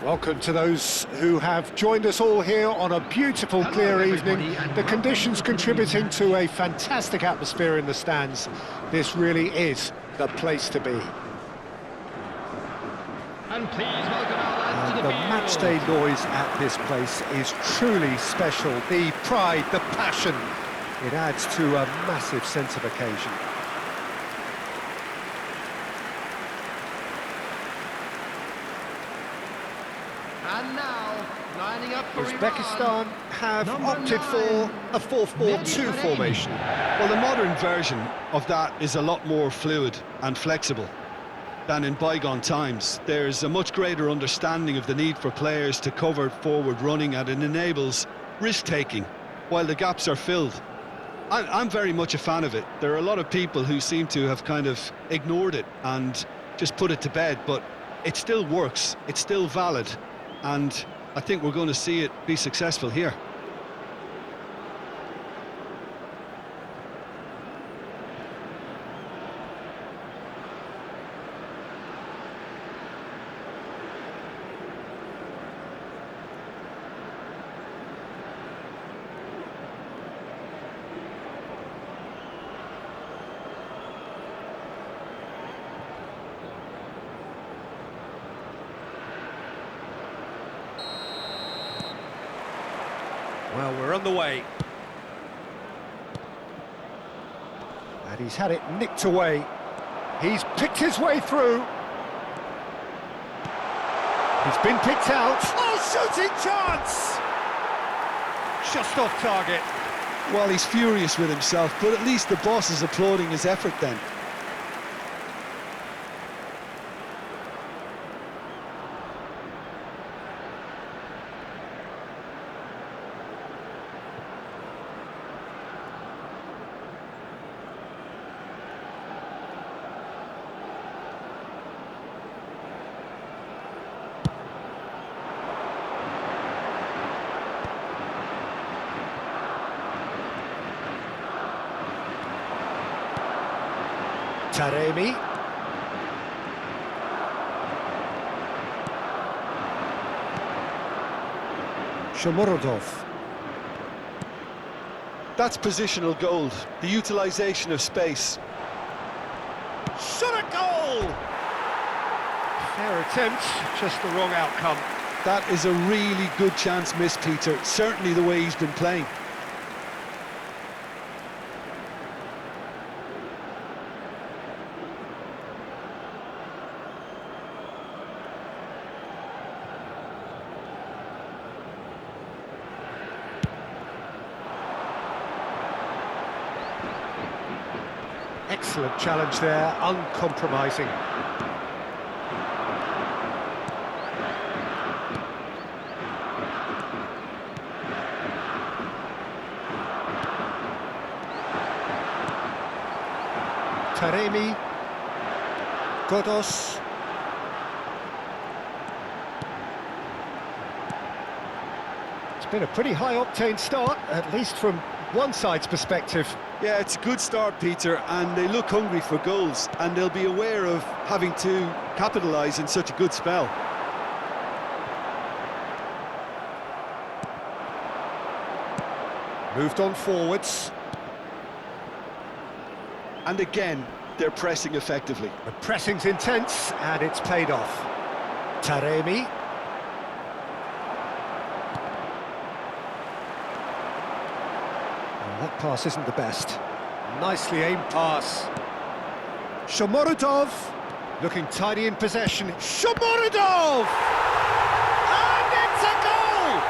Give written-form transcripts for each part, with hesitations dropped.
Welcome to those who have joined us all here on a beautiful, clear evening. The conditions contributing to a fantastic atmosphere in the stands. This really is the place to be. And please welcome our lads to the matchday noise at this place is truly special. The pride, the passion, it adds to a massive sense of occasion. And now, lining up for Uzbekistan have opted for a 4-4-2 formation. Well, the modern version of that is a lot more fluid and flexible than in bygone times. There's a much greater understanding of the need for players to cover forward running, and it enables risk-taking while the gaps are filled. I'm very much a fan of it. There are a lot of people who seem to have kind of ignored it and just put it to bed, but it still works, it's still valid, and I think we're going to see it be successful here. Well, we're on the way. And he's had it nicked away. He's picked his way through. He's been picked out. Oh, shooting chance! Just off target. Well, he's furious with himself, but at least the boss is applauding his effort then. Taremi. Shomurodov. That's positional gold, the utilisation of space. Shot a goal! Fair attempt, just the wrong outcome. That is a really good chance missed, Peter, certainly the way he's been playing. Excellent challenge there, uncompromising. Taremi. Godos. It's been a pretty high-octane start, at least from one side's perspective. Yeah, it's a good start, Peter, and they look hungry for goals, and they'll be aware of having to capitalise in such a good spell. Moved on forwards. And again, they're pressing effectively. The pressing's intense, and it's paid off. Taremi. That pass isn't the best. Nicely aimed pass. Shomurodov, looking tidy in possession. Shomurodov! And it's a goal!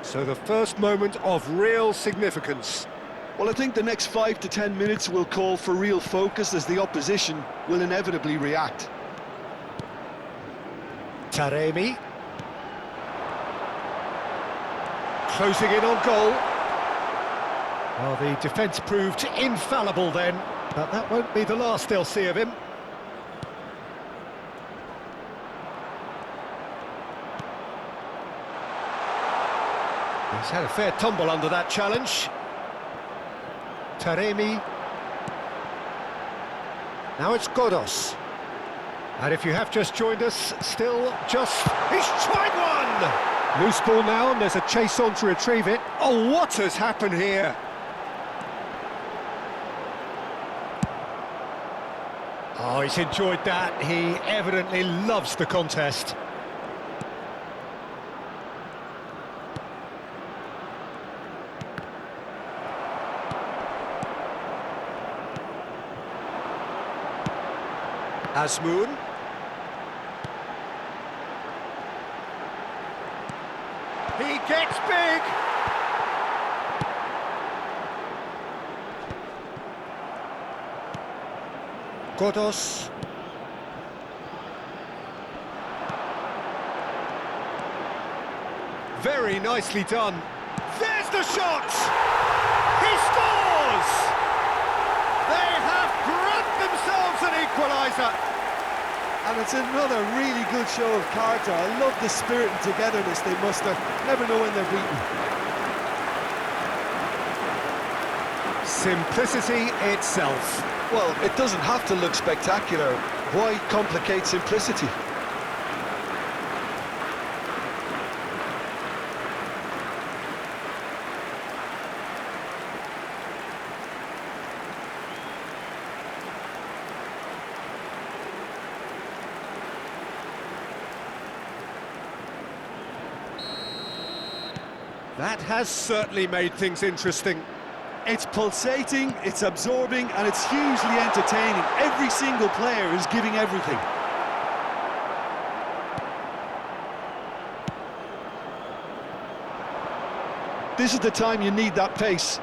So the first moment of real significance. Well, I think the next 5 to 10 minutes will call for real focus as the opposition will inevitably react. Taremi. Closing in on goal. Well, the defence proved infallible then, but that won't be the last they'll see of him. He's had a fair tumble under that challenge. Taremi. Now it's Godos. And if you have just joined us, still just... He's tried one! Loose ball now, and there's a chase on to retrieve it. Oh, what has happened here? Oh, he's enjoyed that. He evidently loves the contest. Azmoun. He gets big! Godos. Very nicely done. There's the shot! He scores! They have grabbed themselves an equaliser. And it's another really good show of character. I love the spirit and togetherness they muster. Never know when they're beaten. Simplicity itself. Well, it doesn't have to look spectacular. Why complicate simplicity? That has certainly made things interesting. It's pulsating, it's absorbing, and it's hugely entertaining. Every single player is giving everything. This is the time you need that pace.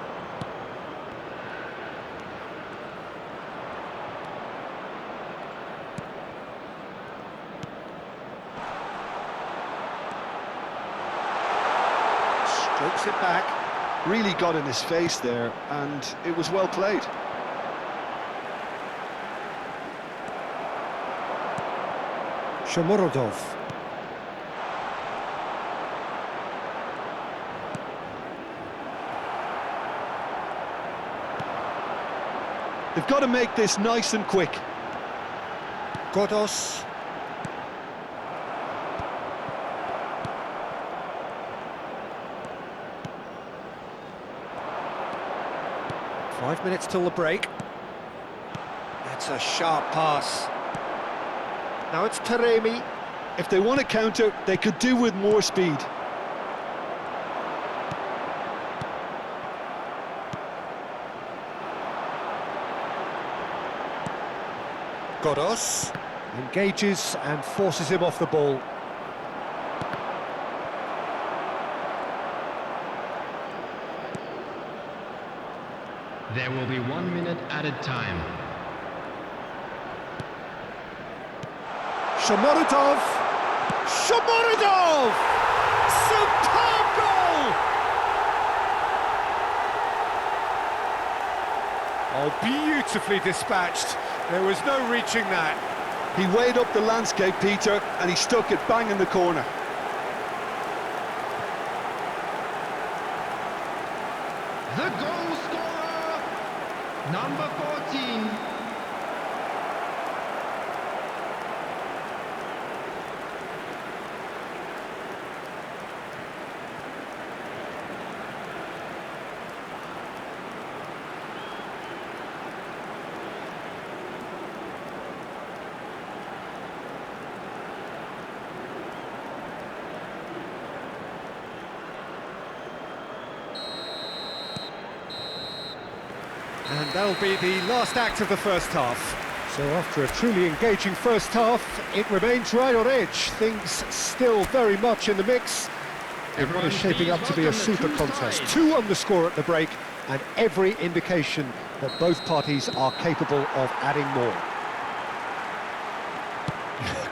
Strokes it back. Really got in his face there, and it was well played. Shomurodov. They've got to make this nice and quick. Godos. Five minutes till the break. That's a sharp pass. Now it's Taremi. If they want to counter, they could do with more speed. Godos engages and forces him off the ball. There will be 1 minute added time. Shomurodov! Shomurodov! Superb goal! Oh, beautifully dispatched. There was no reaching that. He weighed up the landscape, Peter, and he stuck it bang in the corner. The goal scorer, number 14. And that'll be the last act of the first half. So after a truly engaging first half, it remains right on edge. Things still very much in the mix. Iran is shaping up to be a super contest. 2 on the score at the break, and every indication that both parties are capable of adding more.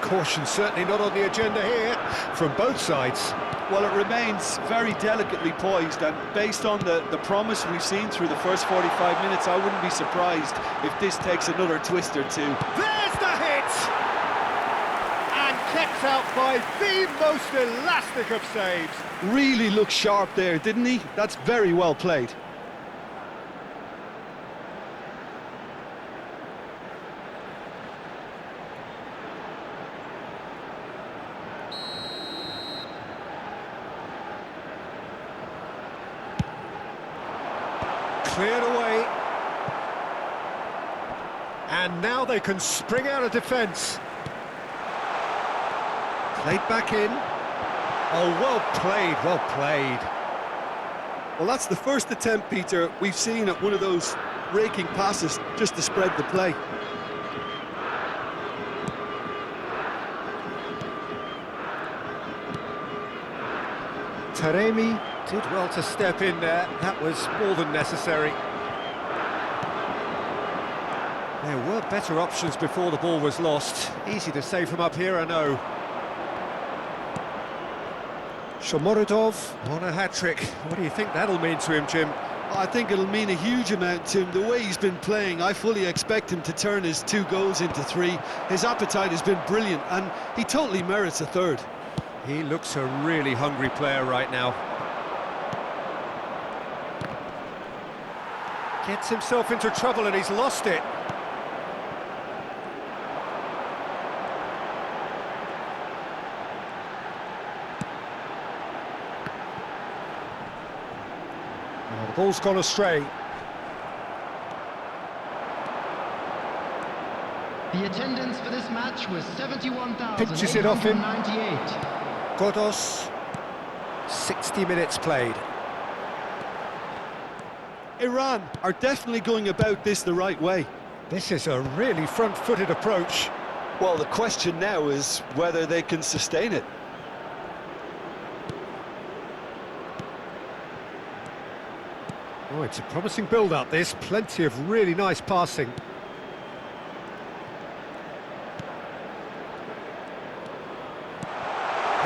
Caution certainly not on the agenda here from both sides. Well, it remains very delicately poised, and based on the promise we've seen through the first 45 minutes, I wouldn't be surprised if this takes another twist or two. There's the hit! And kept out by the most elastic of saves. Really looked sharp there, didn't he? That's very well played. Cleared away. And now they can spring out of defence. Played back in. Oh, well played, well played. Well, that's the first attempt, Peter, we've seen at one of those raking passes just to spread the play. Taremi did well to step in there. That was more than necessary. There were better options before the ball was lost. Easy to say from up here, I know. Shomorodov on a hat-trick. What do you think that'll mean to him, Jim? I think it'll mean a huge amount to him. The way he's been playing, I fully expect him to turn his 2 goals into 3. His appetite has been brilliant, and he totally merits a third. He looks a really hungry player right now. Gets himself into trouble and he's lost it. Oh, the ball's gone astray. The attendance for this match was 71,898. Pinches it off him. Godos, 60 minutes played. Iran are definitely going about this the right way. This is a really front-footed approach. Well, the question now is whether they can sustain it. Oh, it's a promising build-up, this. Plenty of really nice passing.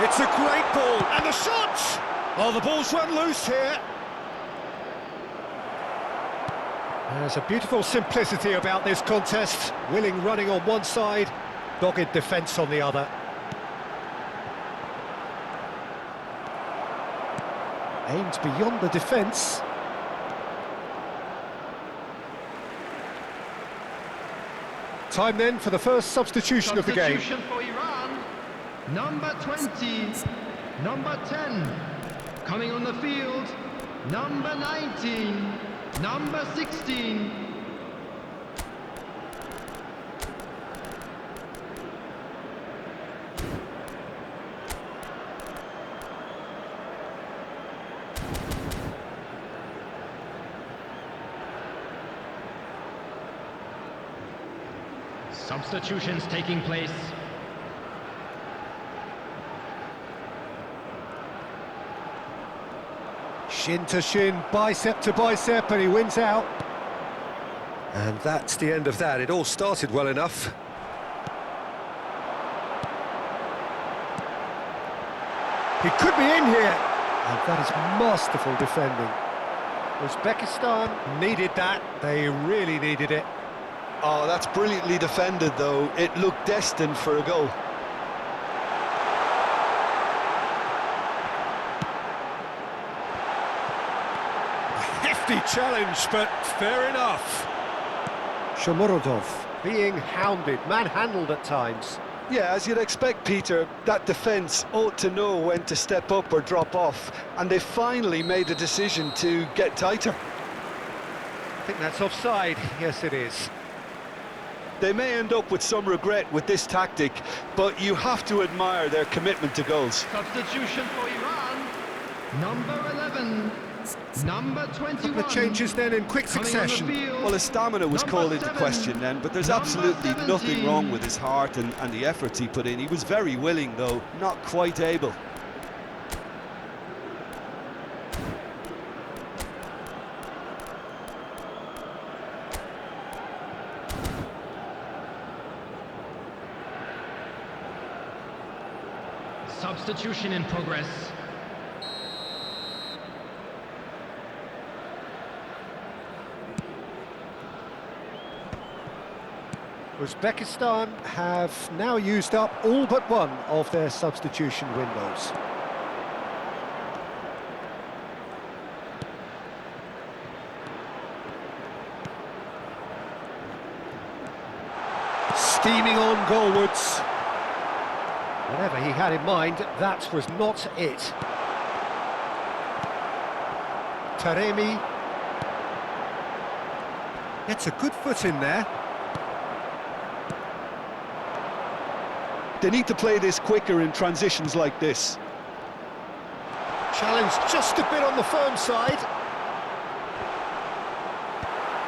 It's a great ball, and the shot! Oh, the ball's run loose here. There's a beautiful simplicity about this contest. Willing running on one side, dogged defence on the other. Aimed beyond the defence. Time then for the first substitution of the game. Substitution for Iran. Number 20, number 10, coming on the field, number 19, number 16. Substitutions taking place. Shin to shin, bicep to bicep, and he wins out. And that's the end of that. It all started well enough. He could be in here. And that is masterful defending. Uzbekistan needed that. They really needed it. Oh, that's brilliantly defended, though. It looked destined for a goal. Hefty challenge, but fair enough. Shomorodov being hounded, manhandled at times. Yeah, as you'd expect, Peter, that defence ought to know when to step up or drop off, and they finally made a decision to get tighter. I think that's offside. Yes, it is. They may end up with some regret with this tactic, but you have to admire their commitment to goals. Substitution for Iran. Number 11, number 21. Couple of changes then in quick succession. Well, his stamina was called into question then, but there's absolutely nothing wrong with his heart and the efforts he put in. He was very willing, though, not quite able. Substitution in progress. Uzbekistan have now used up all but one of their substitution windows. Steaming on goalwards. Whatever he had in mind, that was not it. Taremi gets a good foot in there. They need to play this quicker in transitions like this. Challenge just a bit on the firm side.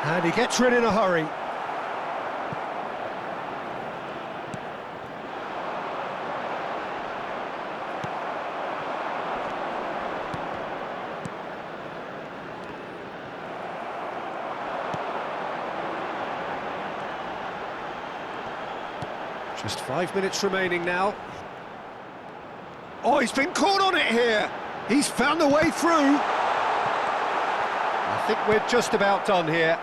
And he gets rid in a hurry. Just 5 minutes remaining now. Oh, he's been caught on it here. He's found a way through. I think we're just about done here.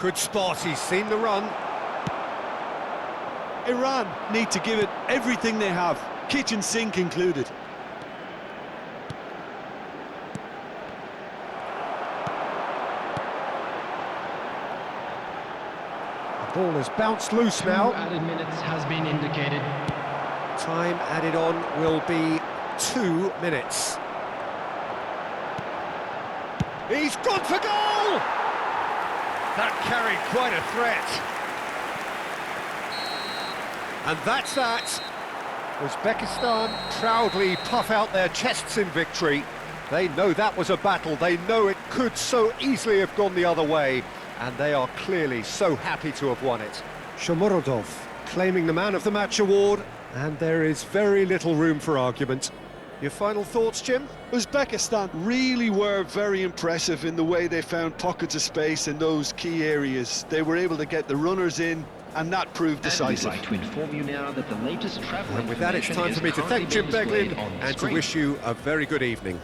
Good spot, he's seen the run. Iran need to give it everything they have, kitchen sink included. Ball has bounced loose now. 2 added minutes has been indicated. Time added on will be 2 minutes. He's gone for goal! That carried quite a threat. And that's that. Uzbekistan proudly puff out their chests in victory. They know that was a battle. They know it could so easily have gone the other way. And they are clearly so happy to have won it. Shomurodov claiming the Man of the Match award, and there is very little room for argument. Your final thoughts, Jim? Uzbekistan really were very impressive in the way they found pockets of space in those key areas. They were able to get the runners in, and that proved decisive. I'd like to inform you now that the latest travel And with that, it's time for me to thank Jim Beglin and to wish you a very good evening.